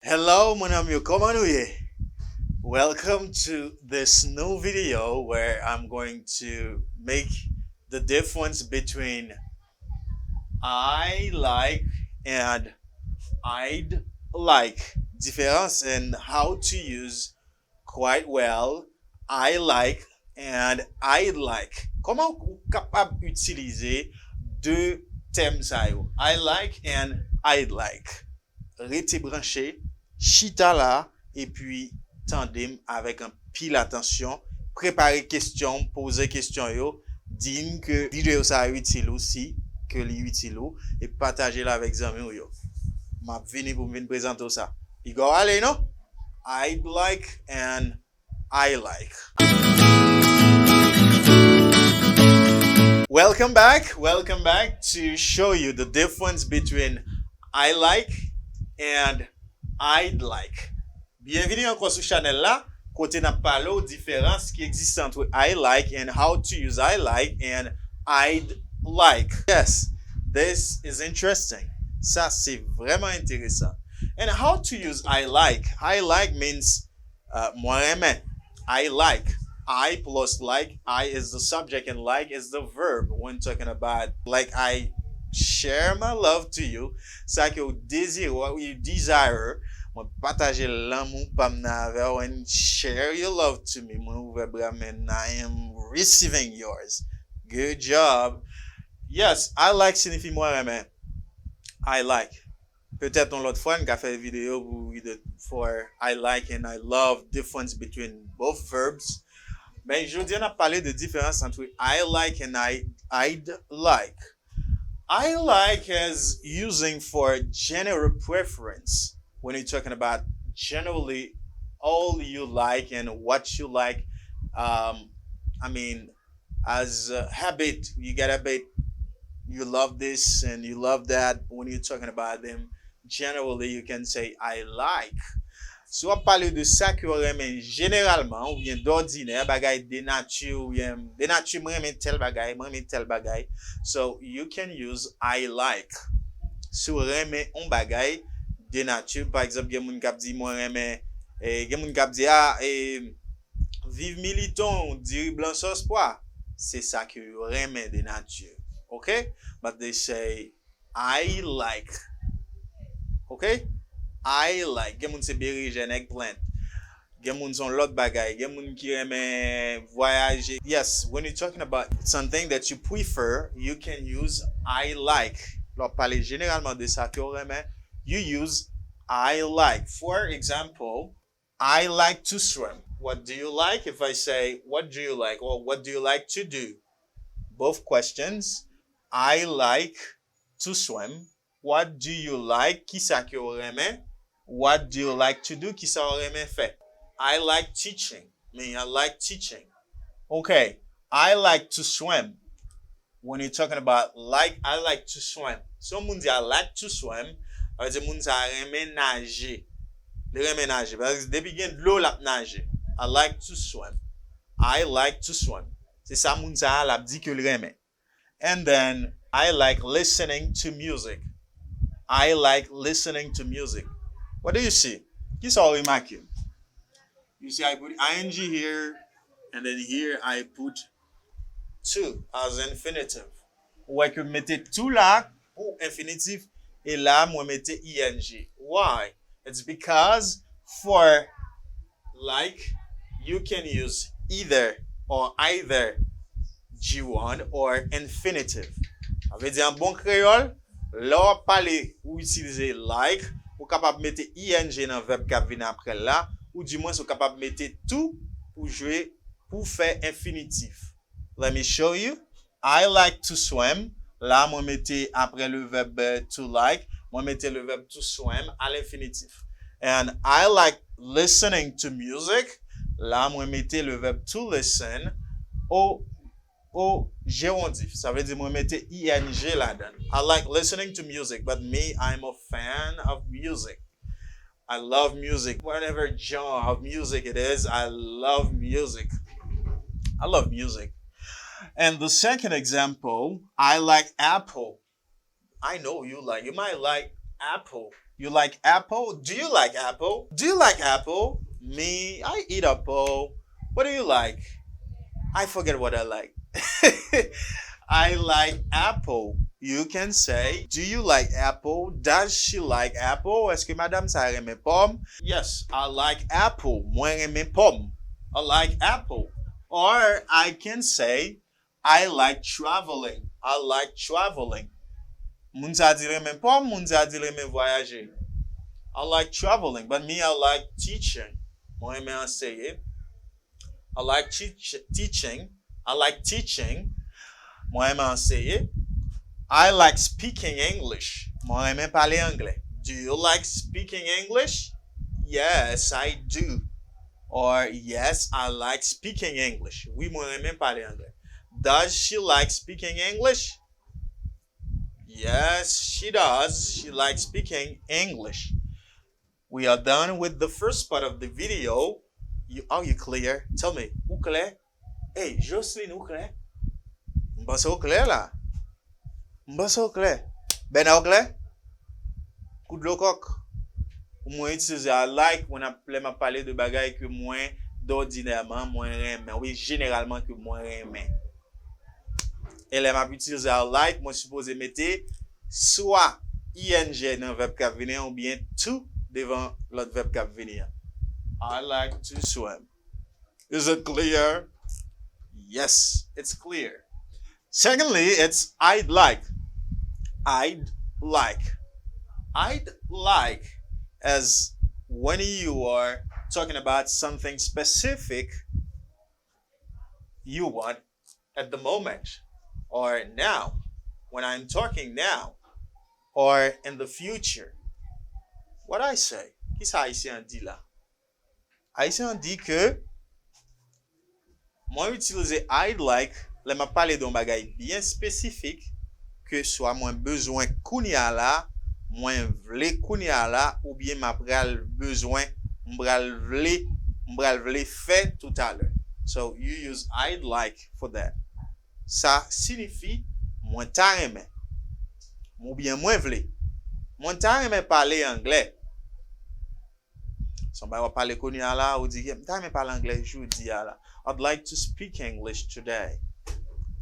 Hello, mon ami, comment vous allez? Welcome to this new video where I'm going to make the difference between I like and I'd like. Différence and how to use quite well I like and I'd like. Comment vous capable utiliser deux thèmes ça yo? I like and I'd like. Rete branché, chita là, et puis tandem avec un pile attention, préparer question, poser question yo, din que vidéo ça utile aussi, que li utile ou, et partager là avec zami ou yo. M'a vini pour me présenter ça. You go allez, non? I'd like and I like. Welcome back to show you the difference between I like and I'd like. Bienvenue encore sur channel là, côté n'a parlé aux différences qui existent entre I like and how to use I like and I'd like. Yes, this is interesting. Ça c'est vraiment intéressant. And how to use I like. I like means moi aimé. I like. I plus like. I is the subject and like is the verb when talking about like I share my love to you. Ça que vous désirez, what you desire. Moi partager l'amour pam na avec and share your love to me. Moi ouvre bras and I am receiving yours. Good job. Yes, I like signifie moi aimé. I like. Peut-être on l'autre fois on a fait une vidéo for I like and I love difference between both verbs. Mais aujourd'hui on a parlé de différence entre I like and I'd like. I like as using for general preference when you're talking about generally all you like and what you like. I mean, as a habit, you get a bit, you love this and you love that. When you're talking about them, generally you can say I like. Si on parle de ça que on aime généralement ou bien d'ordinaire bagay de nature ou bien de nature moi aime tel bagay, moi aime tel bagay. So you can use I like. Si on aime un bagay de nature, par exemple, gen moun kap di moi aime gen moun kap di vive militant, diri blanc sauce pois. C'est ça que on aime de nature. Okay? But they say I like. Okay? I like. Gen moun se berijen eggplant. Gen moun son lot bagay. Gen moun ki reme voyager. Yes, when you're talking about something that you prefer, you can use I like. Lò parler généralement de ça que reme, you use I like. For example, I like to swim. What do you like? If I say, what do you like? Or what do you like to do? Both questions. I like to swim. What do you like? Ki sa ki ou reme? What do you like to do? Ki sa ou reme fe? I like teaching. I like teaching. Okay. I like to swim. When you're talking about like, I like to swim. So moun di I like to swim. A di moun sa reme nage. Le reme nage. Parce que depi gen l'eau lap nage. I like to swim. I like to swim. C'est ça moun sa lap di ke le reme. And then I like listening to music. I like listening to music. What do you see? Qui sa remarque? You see I put ing here and then here I put to as infinitive. Ou que mette to là pour infinitif et là moi mette ing. Why? It's because for like you can use either G1 or infinitive. Ça veut dire en bon créole, là parler ou utiliser like, ou capable mettre ing dans verbe qui vient après là, ou du moins vous capable mettre to pour jouer pour faire infinitif. Let me show you. I like to swim. Là moi mettez après le verbe to like, moi mettez le verbe to swim à l'infinitif. And I like listening to music. Là moi mettez le verbe to listen au gérondif. Ça veut dire moi mettez ing là-dedans. I like listening to music, but me, I'm a fan of music. I love music. Whatever genre of music it is, I love music. I love music. And the second example, I like apple. I know you might like apple. You like apple? Do you like apple? Do you like apple? Me, I eat apple. What do you like? I forget what I like. I like apple. You can say, do you like apple? Does she like apple? Est-ce que madame ça aime pomme? Yes, I like apple. Moi aime pomme. I like apple. Or I can say, I like traveling. I like traveling. Moun sa di reme pomme, moun sa di reme voyager. I like traveling, but me, I like teaching. Moi aime enseigner. I like teaching. I like teaching. Moi aime enseigner. I like speaking English. Moi aime parler anglais. Do you like speaking English? Yes, I do. Or yes, I like speaking English. Oui, moi aime parler anglais. Does she like speaking English? Yes, she does. She likes speaking English. We are done with the first part of the video. Are you clear? Tell me, ou clair? Hey, Jocelyne, ou clair? M'pense ou clair là? M'pense ou clair? Ben ou clair? Coup de coq. Moi utiliser I like when I parler de bagaille que moi d'ordinairement moi aime. Oui, généralement que moi aime. Et là m'a utiliser I like, moi supposé mettre soit ing dans verbe qui venir ou bien to devant l'autre verbe qui venir. I like to swim. Is it clear? Yes, it's clear. Secondly, it's I'd like. I'd like. I'd like as when you are talking about something specific you want at the moment or now, when I'm talking now or in the future. What I say? Qu'est-ce que Haïtien dit là? Haïtien dit que moi utiliser I'd like, là m'a parlé d'un bagage bien spécifique que soit moins besoin kounya là, moins vle kounya là ou bien m'a pral besoin m'bral vle fait tout à l'heure. So you use I'd like for that. Ça signifie moins ta aimé ou bien moins vle. Moins ta aimé parler anglais. Somebody va parler kounya là ou dit ta aimé parler anglais jodi là. I'd like to speak English today.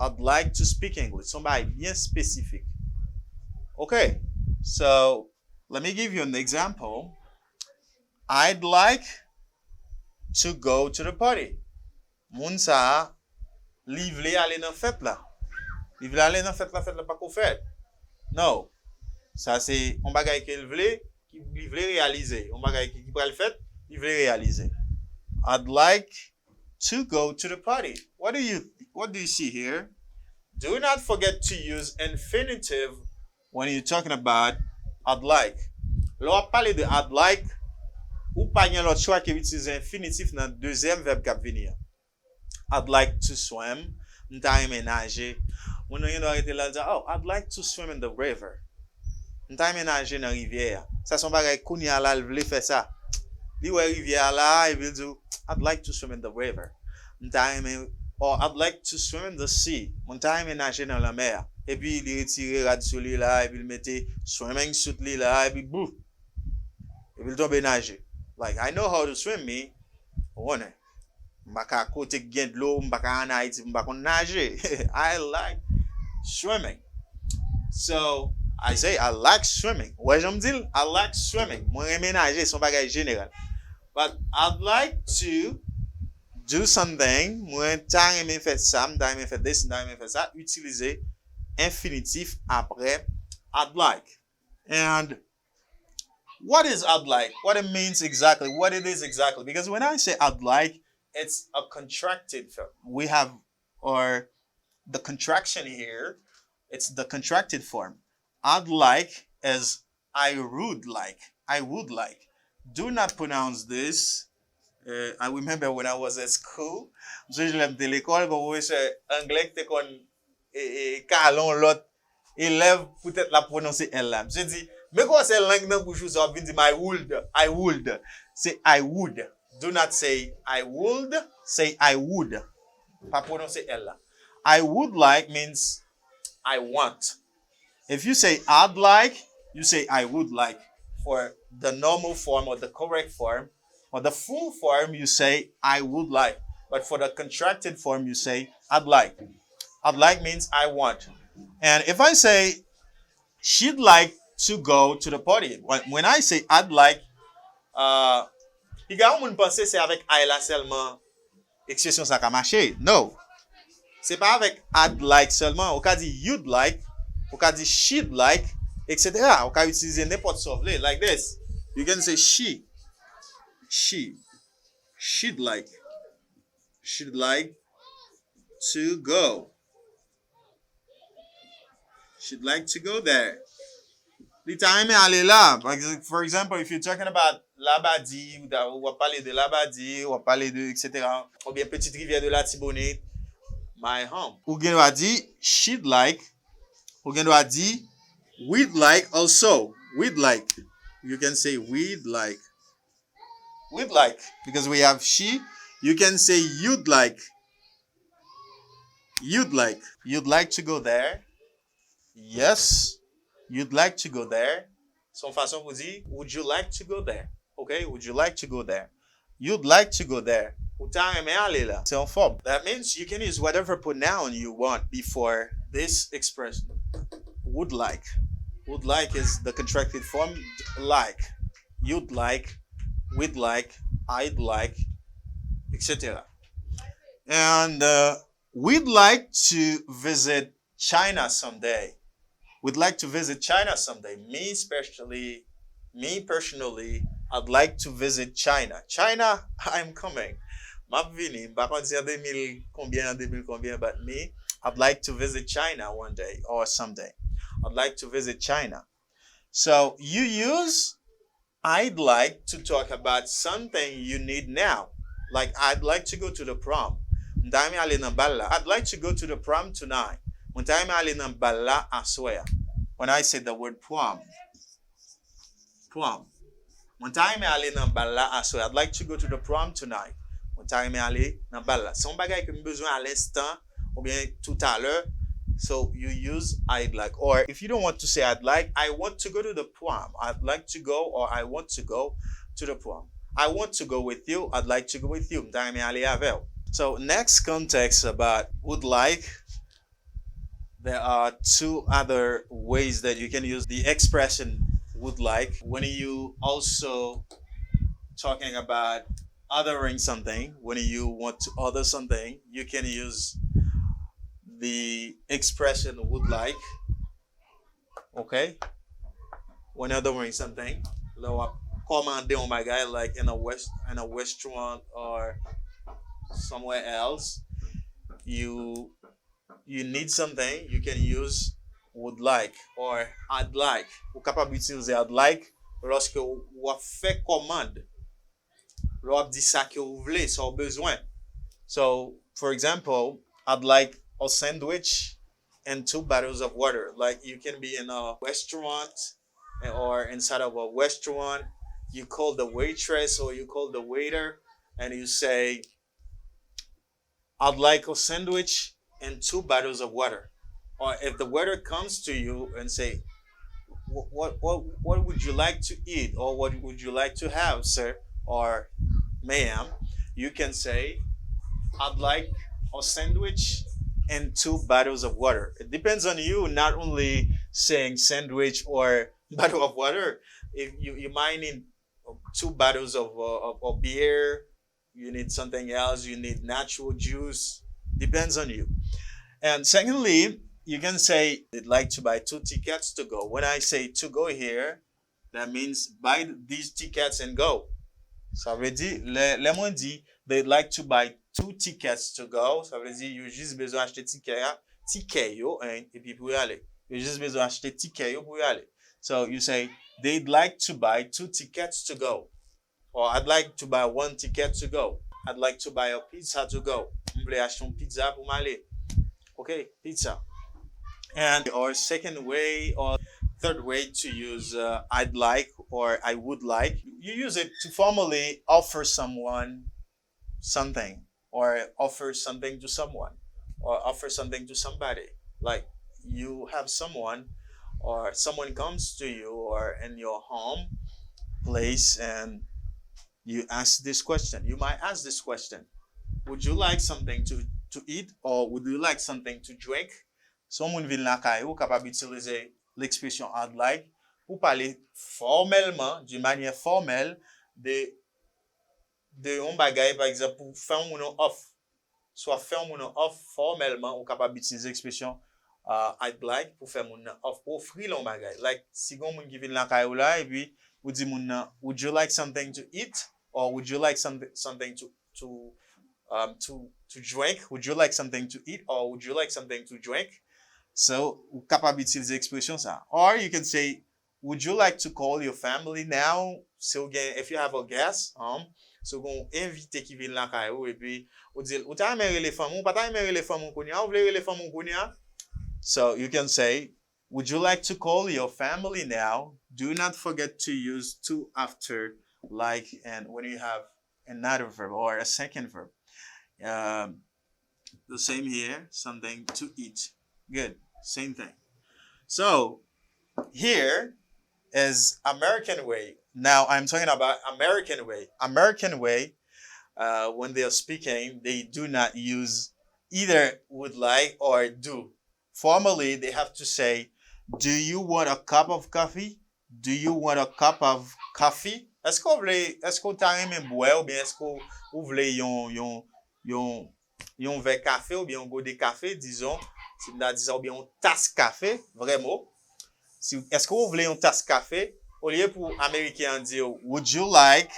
I'd like to speak English. Somebody bien spécifique. Okay, so let me give you an example. I'd like to go to the party. Moun sa li vle aller dans fête là. Li vle aller dans fête là pas qu'on fait. No. Ça c'est on bagay qu'il vle qui li vle réaliser. On bagay qui pral fait, li vle réaliser. I'd like to go to the party. What do you see here? Do not forget to use infinitive when you're talking about I'd like. Lorsqu'on parle de I'd like, ou pas yon l'autre choix qui utilise infinitif dans le deuxième verbe qui va venir. I'd like to swim. M'ta aimé nager. Moun yon arrêté là dire oh, I'd like to swim in the river. M'ta aimé nager dans rivière. Ça son bagay kounya là, vle faire ça. Li wè rivière là, il veut dire I'd like to swim in the river. M'ta aimé or I'd like to swim in the sea. M'ta aimé nager dans la mer. Et puis il retire radio li là, et puis il mette swimming suit li là, et puis bouf. Et puis il tombe nager. Like I know how to swim me. One. M'baka kote gen de l'eau, m'baka en Haïti, m'baka nager. I like swimming. So I say I like swimming. Ouais, j'aime dire I like swimming. Moi aime nager, son bagage général. But I'd like to do something. Moi tant aime faire ça, tant aime faire this, tant aime faire ça. Utiliser infinitif après I'd like. And what is I'd like? What it means exactly? What it is exactly? Because when I say I'd like, it's a contracted form. We have or the contraction here. It's the contracted form. I'd like as I would like. I would like. Do not pronounce this. I remember when I was at school, je l'aime de l'école, quand vous savez, anglais, t'es kon calon l'autre élève peut-être la prononcer elle là. Je dis, mais quoi c'est langue dans bouche ça vient dire I would. Say I would. Do not say I would, say I would. Pas prononcer elle là. I would like means I want. If you say I'd like, you say I would like. for the normal form or the correct form or the full form, you say I would like. But for the contracted form, you say I'd like. I'd like means I want. And if I say she'd like to go to the party, when I say I'd like, il y a un pense c'est avec I là seulement expression ça ka marcher. No. C'est pas avec I'd like seulement. On ka dit you'd like, on ka dit she'd like, etc. On ka utiliser n'importe quoi like this. You can say she'd like to go. She'd like to go there. The time aller là. For example, if you're talking about Labadi, ou va parler de Labadi, ou va parler de etc. Ou bien petite rivière de la Tibonite, my home. Ou gen va dire she'd like. Ou gen va dire we'd like also. We'd like. You can say we'd like. We'd like. Because we have she. You can say you'd like. You'd like. You'd like to go there. Yes. You'd like to go there. Son façon pour dire, would you like to go there? Okay, would you like to go there? You'd like to go there. Ou ta aimé aller là. C'est en forme. That means you can use whatever pronoun you want before this expression. Would like. Would like is the contracted form like. You'd like, we'd like, I'd like, etc. And we'd like to visit China someday. We'd like to visit China someday. Me personally, I'd like to visit China. China, I'm coming. M'a vini, pas kon dire 2000 combien, but me, I'd like to visit China one day or someday. I'd like to visit China. So you use I'd like to talk about something you need now. Like I'd like to go to the prom. I'd like to go to the prom tonight. When I say the word prom. I'd like to go to the prom tonight. Son bagay ke m besoin à l'instant ou bien tout à l'heure. So you use I'd like. Or if you don't want to say I'd like, I want to go to the prom. I'd like to go, or I want to go to the prom. I want to go with you. I'd like to go with you. So next context about would like. There are two other ways that you can use the expression would like when you also talking about othering something. When you want to other something, you can use the expression would like. Okay? When you're othering something, command on my guy like in a restaurant or somewhere else. You need something, you can use would like or I'd like. Ou capable utiliser I'd like lorsque ou fait commande. Ou dit ça que vous voulez, ça besoin. So, for example, I'd like a sandwich and 2 bottles of water. Like you can be in a restaurant or inside of a restaurant, you call the waitress or you call the waiter and you say I'd like a sandwich and 2 bottles of water. Or if the waiter comes to you and say, what would you like to eat? Or what would you like to have, sir? Or ma'am, you can say, I'd like a sandwich and 2 bottles of water. It depends on you, not only saying sandwich or bottle of water. If you might need 2 bottles of beer, you need something else, you need natural juice. Depends on you. And secondly, you can say they'd like to buy 2 tickets to go. When I say to go here, that means buy these tickets and go. Ça veut dire, les gens disent they'd like to buy 2 tickets to go. Ça veut dire, ils ont juste besoin d'acheter ticket yo, et puis pour y aller. Ils ont juste besoin d'acheter ticket yo pour y aller. So you say they'd like to buy 2 tickets to go. Or I'd like to buy 1 ticket to go. I'd like to buy a pizza to go. Je voulais acheter une pizza pour m'aller. Okay, pizza. And our second way or third way to use I'd like or I would like, you use it to formally offer someone something or offer something to someone or offer something to somebody. Like you have someone or someone comes to you or in your home place and you ask this question. You might ask this question: would you like something to eat or would you like something to drink? Someone vient la caille ou capable d'utiliser l'expression I'd like pour parler formellement, d'une manière formelle de un bagay, par exemple, pour faire un off. Soit faire un off formellement ou capable d'utiliser l'expression I'd like pour faire mon off, pour offrir l'on bagay. Like, si gon moun qui vient la caille ou là, et puis, ou dit moun nan, would you like something to eat? Or would you like something to drink? Would you like something to eat? Or would you like something to drink? So, ou capable d'utiliser l'expression ça. Or you can say, would you like to call your family now? So again, if you have a guest, so gon invite qui vient la caille ou et puis ou dit ou ta aimer les femmes ou pas ta aimer les femmes ou konya, ou vle les femmes ou konya. So you can say, would you like to call your family now? Do not forget to use to after like and when you have another verb or a second verb. The same here, something to eat. Good, same thing. So here is American way. Now I'm talking about American way. American way, when they are speaking, they do not use either would like or do. Formally, they have to say, do you want a cup of coffee? Do you want a cup of coffee? Est-ce qu'on t'a aimé boire ou bien est-ce qu'on voulait yon verre café ou bien un goût de café, disons, si nous disons bien une tasse café, vraiment. Est-ce que vous voulez une tasse café? Au lieu pour Américains dire, would you like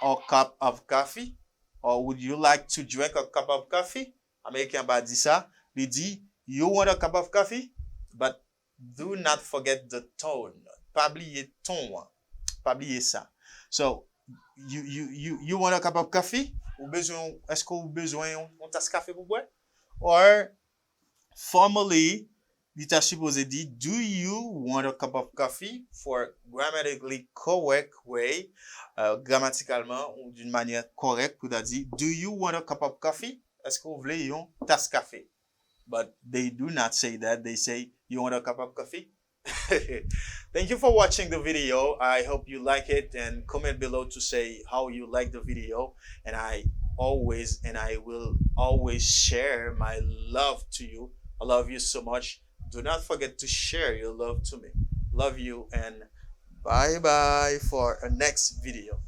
a cup of coffee? Or would you like to drink a cup of coffee? Américain va dire ça. Il dit, you want a cup of coffee? But do not forget the tone. Pas oublier ton. Pas oublier ça. So, you want a cup of coffee? Est-ce que vous avez besoin d'une tasse café pour boire? Or, formally, l'État supposé dit, do you want a cup of coffee? For grammatically correct way, grammaticalement ou d'une manière correcte, vous avez dit, do you want a cup of coffee? Est-ce que vous voulez une tasse café? But they do not say that. They say, you want a cup of coffee? Thank you for watching the video. I hope you like it and comment below to say how you like the video. And I will always share my love to you. I love you so much. Do not forget to share your love to me. Love you and bye bye for a next video.